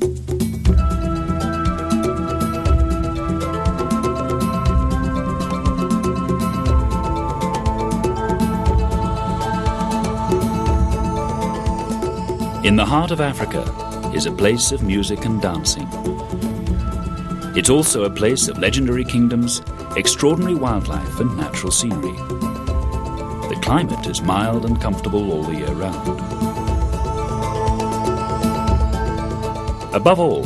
In the heart of Africa is a place of music and dancing. It's also a place of legendary kingdoms, extraordinary wildlife and natural scenery. The climate is mild and comfortable all the year round. Above all,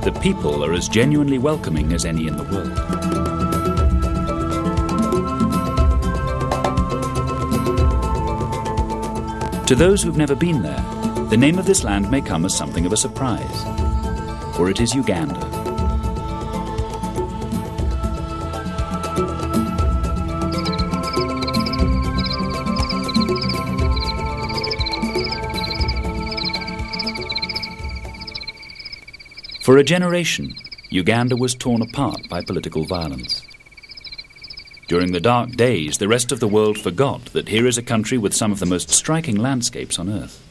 the people are as genuinely welcoming as any in the world. To those who've never been there, the name of this land may come as something of a surprise, for it is Uganda. For a generation, Uganda was torn apart by political violence. During the dark days, the rest of the world forgot that here is a country with some of the most striking landscapes on Earth.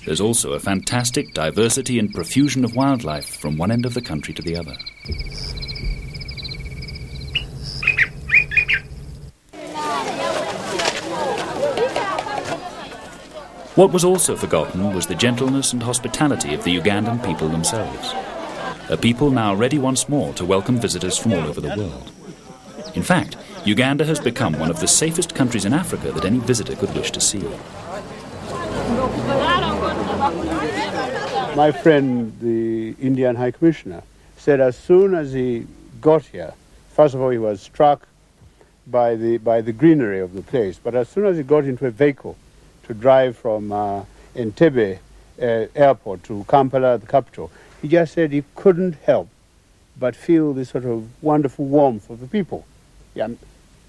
There's also a fantastic diversity and profusion of wildlife from one end of the country to the other. What was also forgotten was the gentleness and hospitality of the Ugandan people themselves, a people now ready once more to welcome visitors from all over the world. In fact, Uganda has become one of the safest countries in Africa that any visitor could wish to see. My friend, the Indian High Commissioner, said as soon as he got here, first of all he was struck by the greenery of the place, but as soon as he got into a vehicle to drive from Entebbe airport to Kampala, the capital, he just said he couldn't help but feel this sort of wonderful warmth of the people. Yeah,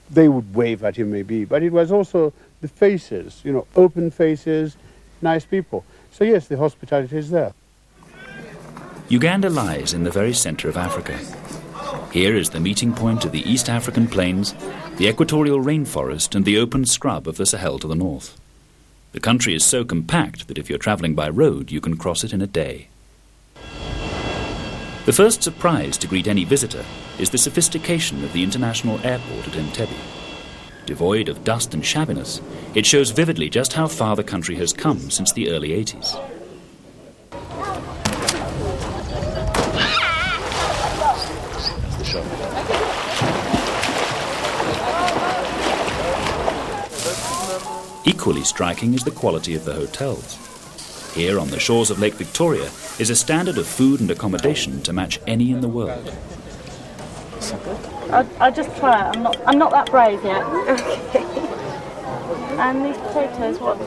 they would wave at him maybe, but it was also the faces, you know, open faces, nice people. So yes, the hospitality is there. Uganda lies in the very centre of Africa. Here is the meeting point of the East African plains, the equatorial rainforest and the open scrub of the Sahel to the north. The country is so compact that if you're travelling by road, you can cross it in a day. The first surprise to greet any visitor is the sophistication of the international airport at Entebbe. Devoid of dust and shabbiness, it shows vividly just how far the country has come since the early 80s. Equally striking is the quality of the hotels. Here on the shores of Lake Victoria is a standard of food and accommodation to match any in the world. I'll just try it. I'm not that brave yet. Okay. And these potatoes, what?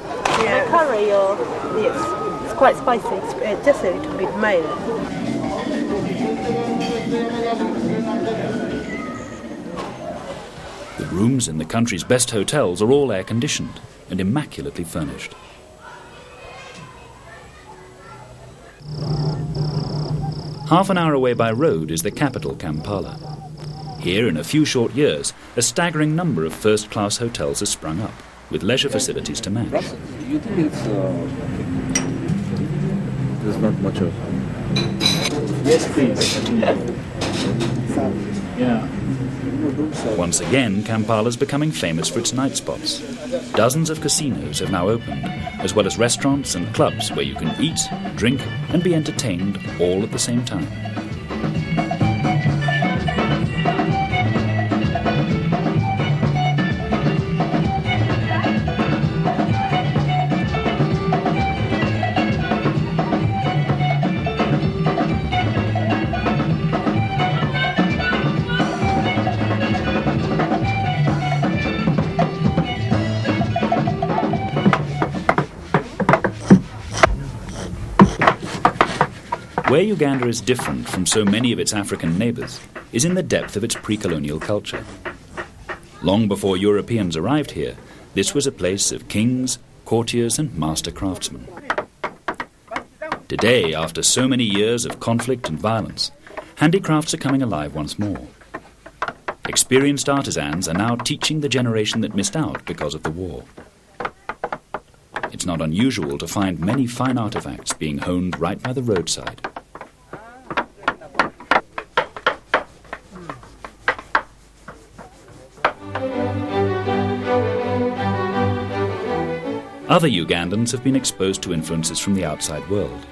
Yeah. The curry or? Yes. It's quite spicy. It's just a little bit mild. The rooms in the country's best hotels are all air-conditioned and immaculately furnished. Half an hour away by road is the capital, Kampala. Here, in a few short years, a staggering number of first-class hotels has sprung up, with leisure facilities to match. You think it's... there's not much of... Yes, please. Yeah. Once again, Kampala's becoming famous for its night spots. Dozens of casinos have now opened, as well as restaurants and clubs where you can eat, drink, and be entertained all at the same time. Where Uganda is different from so many of its African neighbours is in the depth of its pre-colonial culture. Long before Europeans arrived here, this was a place of kings, courtiers and master craftsmen. Today, after so many years of conflict and violence, handicrafts are coming alive once more. Experienced artisans are now teaching the generation that missed out because of the war. It's not unusual to find many fine artifacts being honed right by the roadside. Other Ugandans have been exposed to influences from the outside world.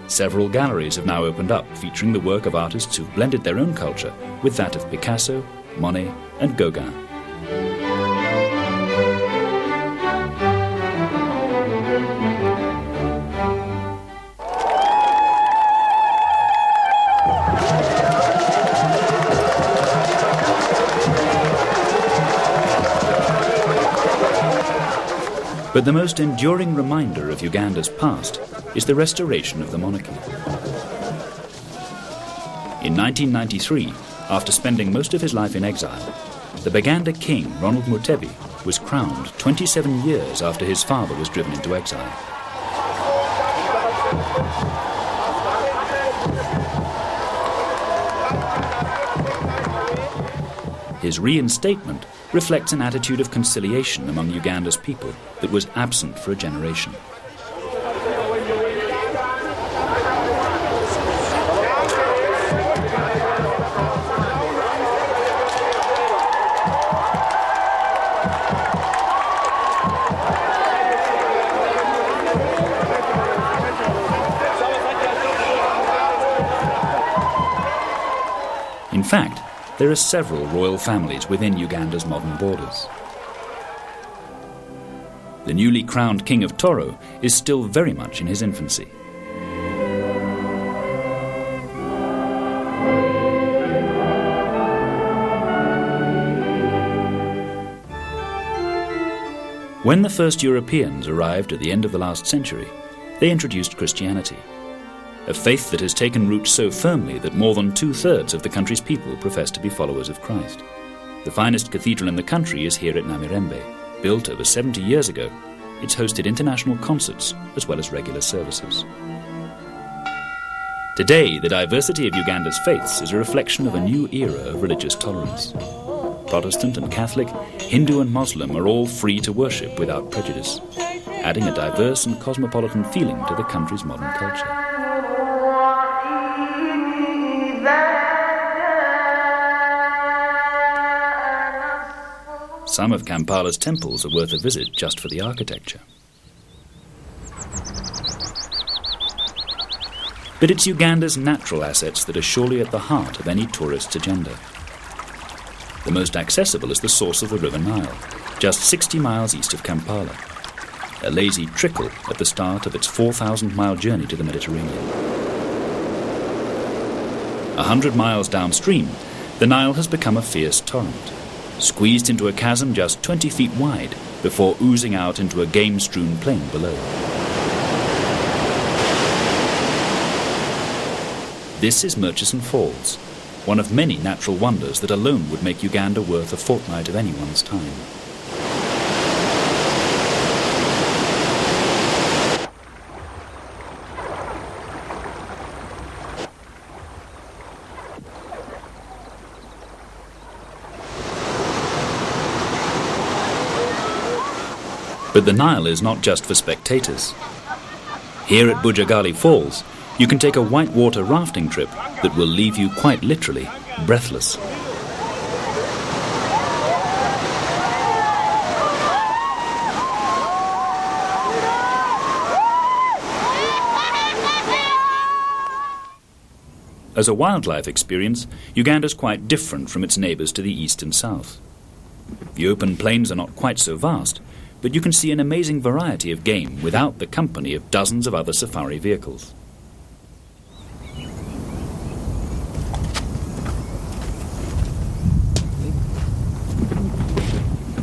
Several galleries have now opened up, featuring the work of artists who've blended their own culture with that of Picasso, Monet, and Gauguin. But the most enduring reminder of Uganda's past is the restoration of the monarchy. In 1993, after spending most of his life in exile, the Baganda king, Ronald Mutebi, was crowned 27 years after his father was driven into exile. His reinstatement reflects an attitude of conciliation among Uganda's people that was absent for a generation. In fact, there are several royal families within Uganda's modern borders. The newly crowned King of Toro is still very much in his infancy. When the first Europeans arrived at the end of the last century, they introduced Christianity, a faith that has taken root so firmly that more than 2/3 of the country's people profess to be followers of Christ. The finest cathedral in the country is here at Namirembe. Built over 70 years ago, it's hosted international concerts as well as regular services. Today, the diversity of Uganda's faiths is a reflection of a new era of religious tolerance. Protestant and Catholic, Hindu and Muslim are all free to worship without prejudice, adding a diverse and cosmopolitan feeling to the country's modern culture. Some of Kampala's temples are worth a visit just for the architecture. But it's Uganda's natural assets that are surely at the heart of any tourist's agenda. The most accessible is the source of the River Nile, just 60 miles east of Kampala, a lazy trickle at the start of its 4,000-mile journey to the Mediterranean. 100 miles downstream, the Nile has become a fierce torrent, squeezed into a chasm just 20 feet wide before oozing out into a game-strewn plain below. This is Murchison Falls, one of many natural wonders that alone would make Uganda worth a fortnight of anyone's time. But the Nile is not just for spectators. Here at Bujagali Falls, you can take a whitewater rafting trip that will leave you quite literally breathless. As a wildlife experience, Uganda's quite different from its neighbours to the east and south. The open plains are not quite so vast, but you can see an amazing variety of game without the company of dozens of other safari vehicles.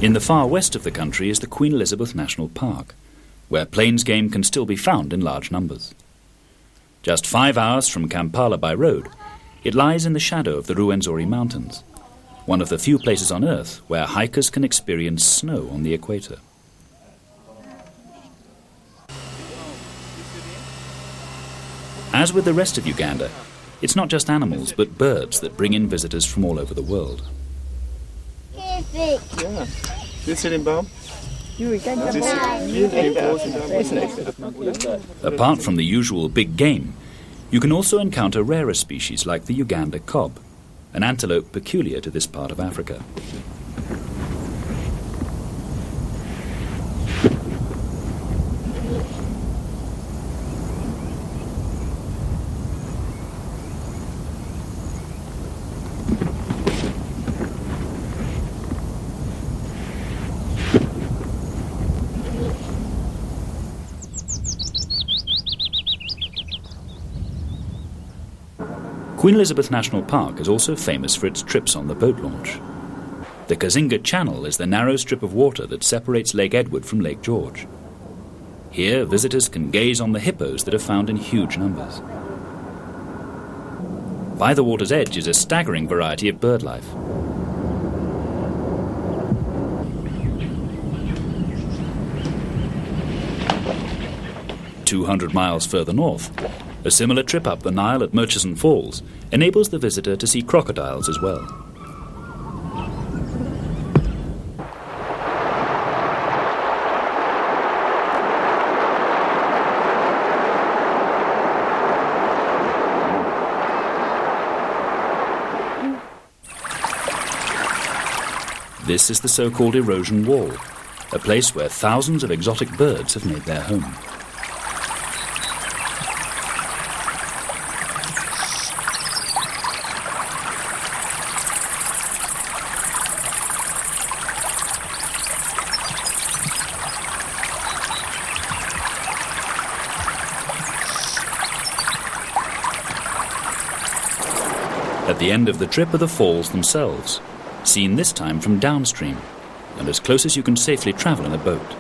In the far west of the country is the Queen Elizabeth National Park, where plains game can still be found in large numbers. Just 5 hours from Kampala by road, it lies in the shadow of the Ruwenzori Mountains, one of the few places on Earth where hikers can experience snow on the equator. As with the rest of Uganda, it's not just animals but birds that bring in visitors from all over the world. Yeah. This sitting bomb? Apart from the usual big game, you can also encounter rarer species like the Uganda cob, an antelope peculiar to this part of Africa. Queen Elizabeth National Park is also famous for its trips on the boat launch. The Kazinga Channel is the narrow strip of water that separates Lake Edward from Lake George. Here, visitors can gaze on the hippos that are found in huge numbers. By the water's edge is a staggering variety of bird life. "200 miles further north, a similar trip up the Nile at Murchison Falls enables the visitor to see crocodiles as well. This is the so-called erosion wall, a place where thousands of exotic birds have made their home. At the end of the trip are the falls themselves, seen this time from downstream, and as close as you can safely travel in a boat.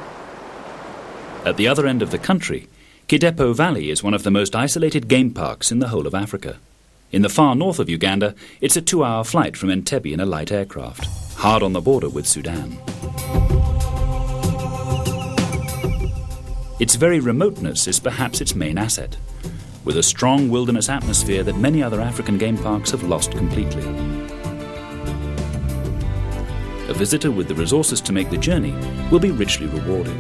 At the other end of the country, Kidepo Valley is one of the most isolated game parks in the whole of Africa. In the far north of Uganda, it's a 2-hour flight from Entebbe in a light aircraft, hard on the border with Sudan. Its very remoteness is perhaps its main asset, with a strong wilderness atmosphere that many other African game parks have lost completely. A visitor with the resources to make the journey will be richly rewarded.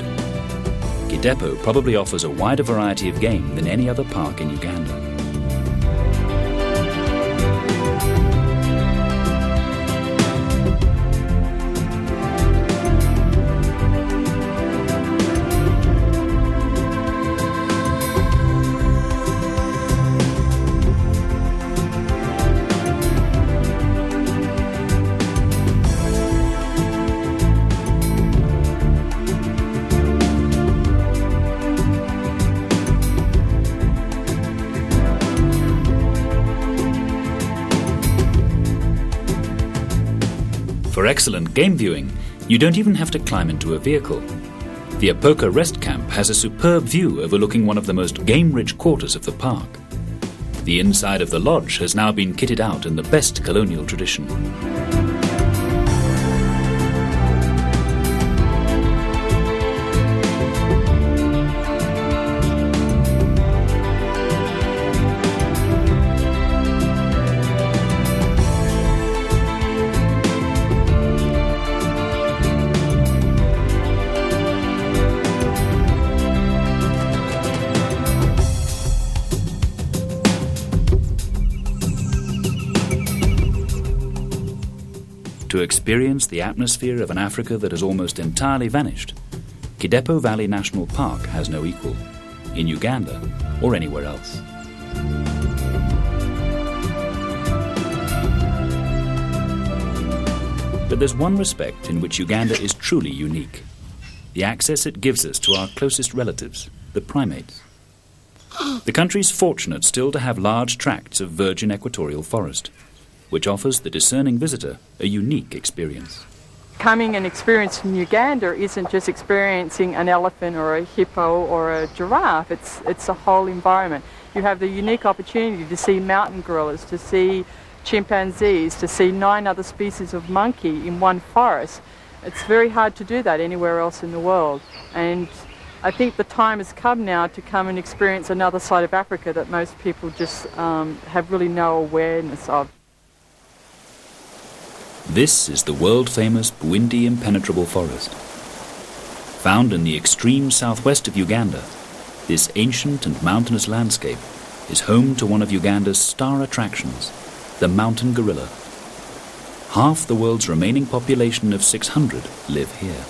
Kidepo probably offers a wider variety of game than any other park in Uganda. For excellent game viewing, you don't even have to climb into a vehicle. The Apoka Rest Camp has a superb view overlooking one of the most game-rich quarters of the park. The inside of the lodge has now been kitted out in the best colonial tradition. To experience the atmosphere of an Africa that has almost entirely vanished, Kidepo Valley National Park has no equal, in Uganda or anywhere else. But there's one respect in which Uganda is truly unique: the access it gives us to our closest relatives, the primates. The country's fortunate still to have large tracts of virgin equatorial forest, which offers the discerning visitor a unique experience. Coming and experiencing Uganda isn't just experiencing an elephant or a hippo or a giraffe, it's a whole environment. You have the unique opportunity to see mountain gorillas, to see chimpanzees, to see 9 other species of monkey in one forest. It's very hard to do that anywhere else in the world. And I think the time has come now to come and experience another side of Africa that most people just have really no awareness of. This is the world-famous Buyindi Impenetrable Forest. Found in the extreme southwest of Uganda, this ancient and mountainous landscape is home to one of Uganda's star attractions, the mountain gorilla. Half the world's remaining population of 600 live here.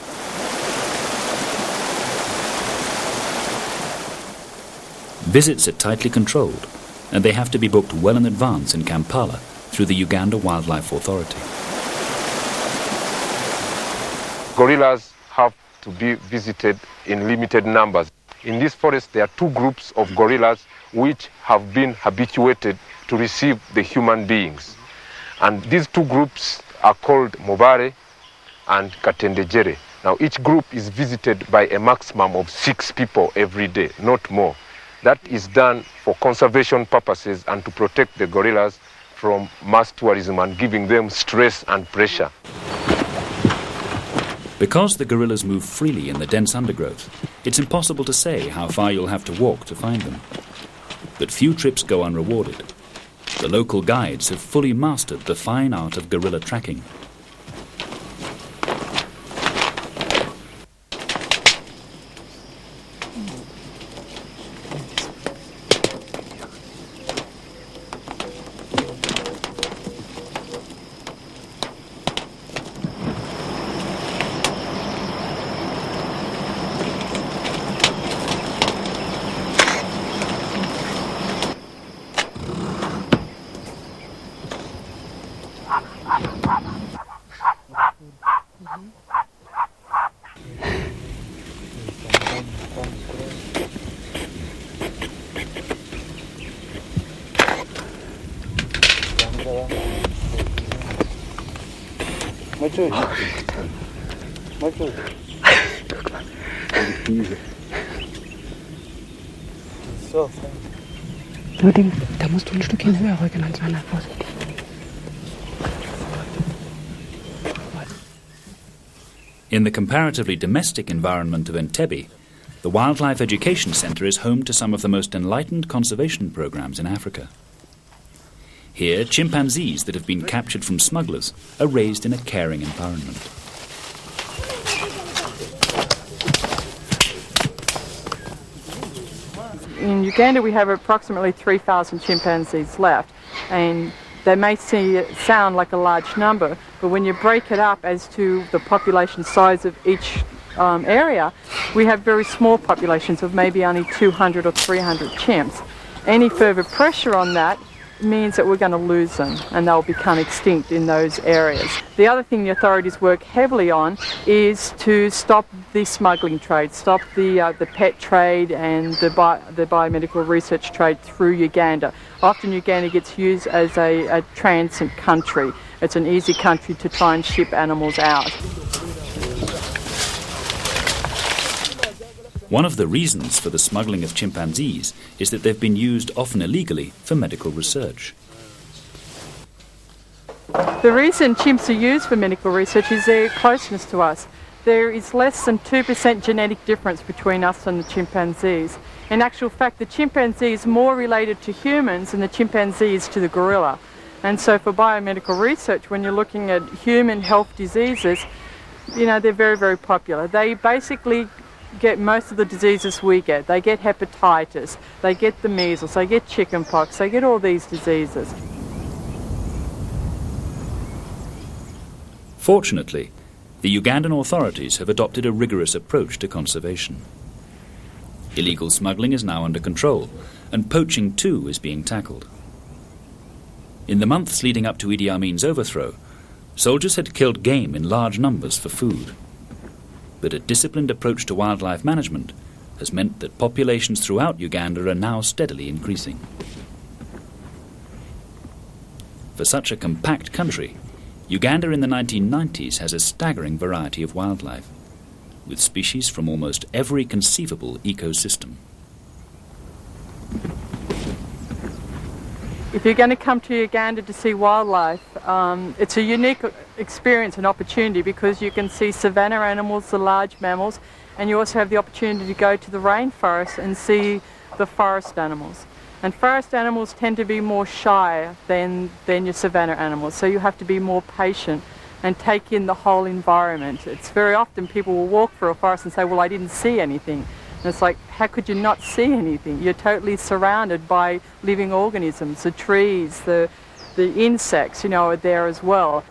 Visits are tightly controlled, and they have to be booked well in advance in Kampala through the Uganda Wildlife Authority. Gorillas have to be visited in limited numbers. In this forest, there are two groups of gorillas which have been habituated to receive the human beings. And these two groups are called Mobare and Katendejere. Now, each group is visited by a maximum of 6 people every day, not more. That is done for conservation purposes and to protect the gorillas from mass tourism and giving them stress and pressure. Because the gorillas move freely in the dense undergrowth, it's impossible to say how far you'll have to walk to find them. But few trips go unrewarded. The local guides have fully mastered the fine art of gorilla tracking. Nur da musst du ein Stückchen höher rücken als Wanner. Vorsicht. In the comparatively domestic environment of Entebbe, the Wildlife Education Centre is home to some of the most enlightened conservation programs in Africa. Here, chimpanzees that have been captured from smugglers are raised in a caring environment. In Uganda we have approximately 3,000 chimpanzees left, and they may sound like a large number, but when you break it up as to the population size of each area, we have very small populations of maybe only 200 or 300 chimps. Any further pressure on that means that we're going to lose them and they'll become extinct in those areas. The other thing the authorities work heavily on is to stop the smuggling trade, stop the pet trade and the biomedical research trade through Uganda. Often Uganda gets used as a transit country. It's an easy country to try and ship animals out. One of the reasons for the smuggling of chimpanzees is that they've been used, often illegally, for medical research. The reason chimps are used for medical research is their closeness to us. There is less than 2% genetic difference between us and the chimpanzees. In actual fact, the chimpanzee is more related to humans than the chimpanzee is to the gorilla. And so for biomedical research, when you're looking at human health diseases, you know, they're very, very popular. They basically get most of the diseases we get. They get hepatitis, they get the measles, they get chickenpox, they get all these diseases. Fortunately, the Ugandan authorities have adopted a rigorous approach to conservation. Illegal smuggling is now under control, and poaching too is being tackled. In the months leading up to Idi Amin's overthrow, soldiers had killed game in large numbers for food. But a disciplined approach to wildlife management has meant that populations throughout Uganda are now steadily increasing. For such a compact country, Uganda in the 1990s has a staggering variety of wildlife, with species from almost every conceivable ecosystem. If you're going to come to Uganda to see wildlife, it's a unique experience and opportunity because you can see savanna animals, the large mammals, and you also have the opportunity to go to the rainforest and see the forest animals. And forest animals tend to be more shy than your savanna animals, so you have to be more patient and take in the whole environment. It's very often people will walk through a forest and say, well, I didn't see anything. And it's like, how could you not see anything? You're totally surrounded by living organisms. The trees, the insects, are there as well.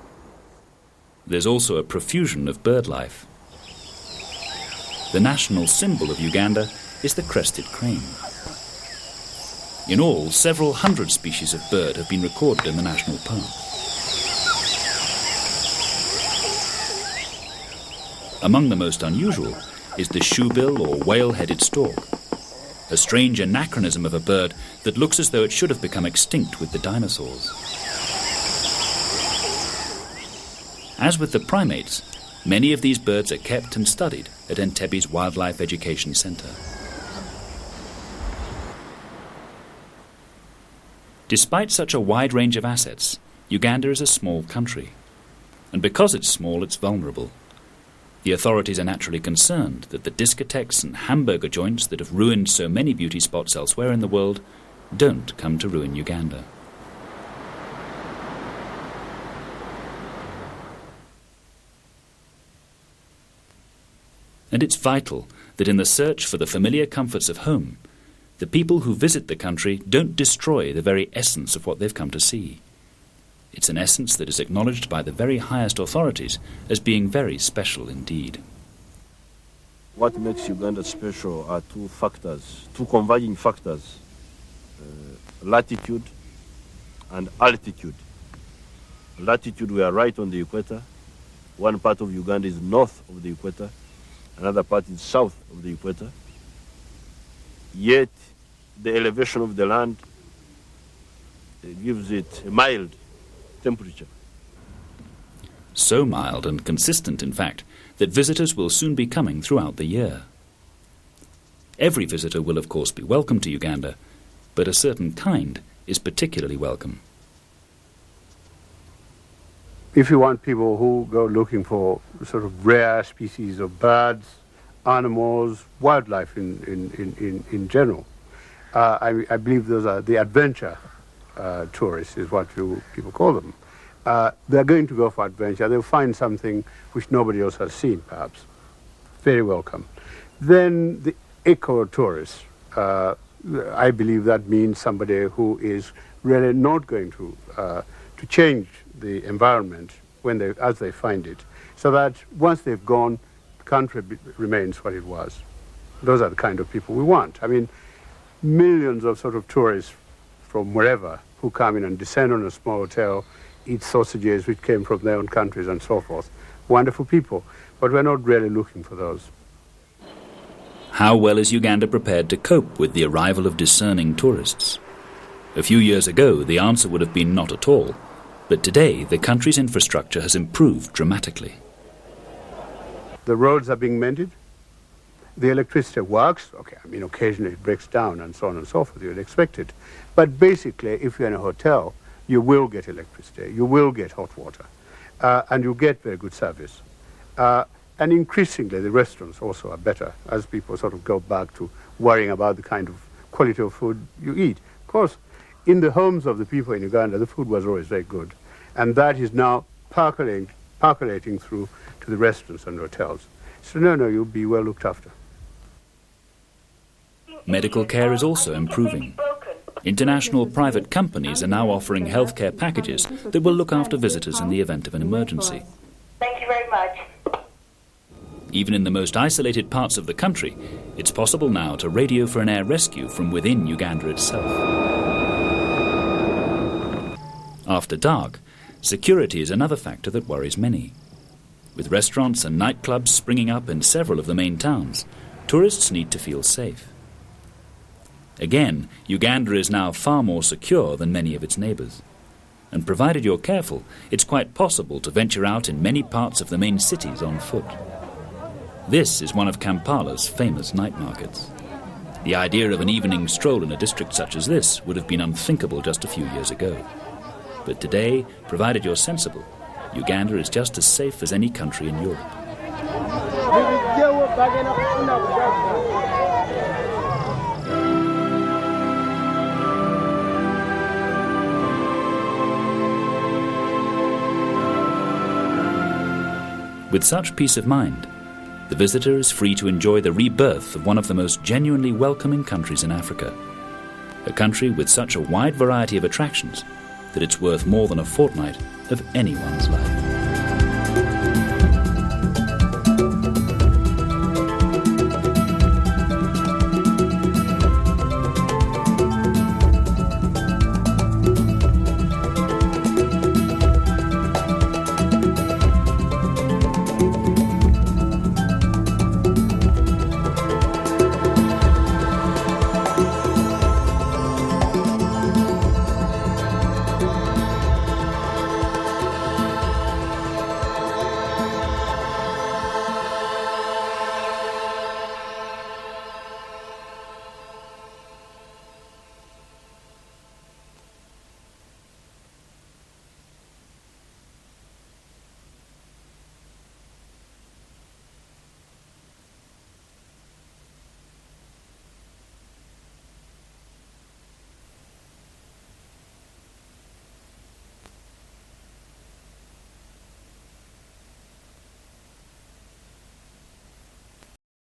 There's also a profusion of bird life. The national symbol of Uganda is the crested crane. In all, several hundred species of bird have been recorded in the national park. Among the most unusual is the shoebill or whale-headed stork, a strange anachronism of a bird that looks as though it should have become extinct with the dinosaurs. As with the primates, many of these birds are kept and studied at Entebbe's Wildlife Education Centre. Despite such a wide range of assets, Uganda is a small country. And because it's small, it's vulnerable. The authorities are naturally concerned that the discotheques and hamburger joints that have ruined so many beauty spots elsewhere in the world don't come to ruin Uganda. And it's vital that in the search for the familiar comforts of home, the people who visit the country don't destroy the very essence of what they've come to see. It's an essence that is acknowledged by the very highest authorities as being very special indeed. What makes Uganda special are two converging factors, latitude and altitude. Latitude, we are right on the equator. One part of Uganda is north of the equator, another part is south of the equator. Yet the elevation of the land gives it a mild temperature. So mild and consistent, in fact, that visitors will soon be coming throughout the year. Every visitor will, of course, be welcome to Uganda, but a certain kind is particularly welcome. If you want people who go looking for sort of rare species of birds, animals, wildlife in general, I believe those are the adventure tourists, is what people call them. They're going to go for adventure. They'll find something which nobody else has seen, perhaps. Very welcome. Then the eco-tourists, I believe that means somebody who is really not going to change the environment as they find it, so that once they've gone, the country remains what it was. Those are the kind of people we want. I mean, millions of sort of tourists from wherever who come in and descend on a small hotel, eat sausages which came from their own countries and so forth. Wonderful people, but we're not really looking for those. How well is Uganda prepared to cope with the arrival of discerning tourists? A few years ago, the answer would have been not at all, but today the country's infrastructure has improved dramatically. The roads are being mended. The electricity works. Okay, I mean, occasionally it breaks down and so on and so forth. You'd expect it. But basically, if you're in a hotel, you will get electricity, you will get hot water, and you get very good service. And increasingly, the restaurants also are better as people sort of go back to worrying about the kind of quality of food you eat. Of course, in the homes of the people in Uganda, the food was always very good. And that is now percolating through to the restaurants and hotels. So no, you'll be well looked after. Medical care is also improving. International private companies are now offering healthcare packages that will look after visitors in the event of an emergency. Thank you very much. Even in the most isolated parts of the country, it's possible now to radio for an air rescue from within Uganda itself. After dark, security is another factor that worries many. With restaurants and nightclubs springing up in several of the main towns, tourists need to feel safe. Again, Uganda is now far more secure than many of its neighbours. And provided you're careful, it's quite possible to venture out in many parts of the main cities on foot. This is one of Kampala's famous night markets. The idea of an evening stroll in a district such as this would have been unthinkable just a few years ago. But today, provided you're sensible, Uganda is just as safe as any country in Europe. With such peace of mind, the visitor is free to enjoy the rebirth of one of the most genuinely welcoming countries in Africa. A country with such a wide variety of attractions that it's worth more than a fortnight of anyone's life.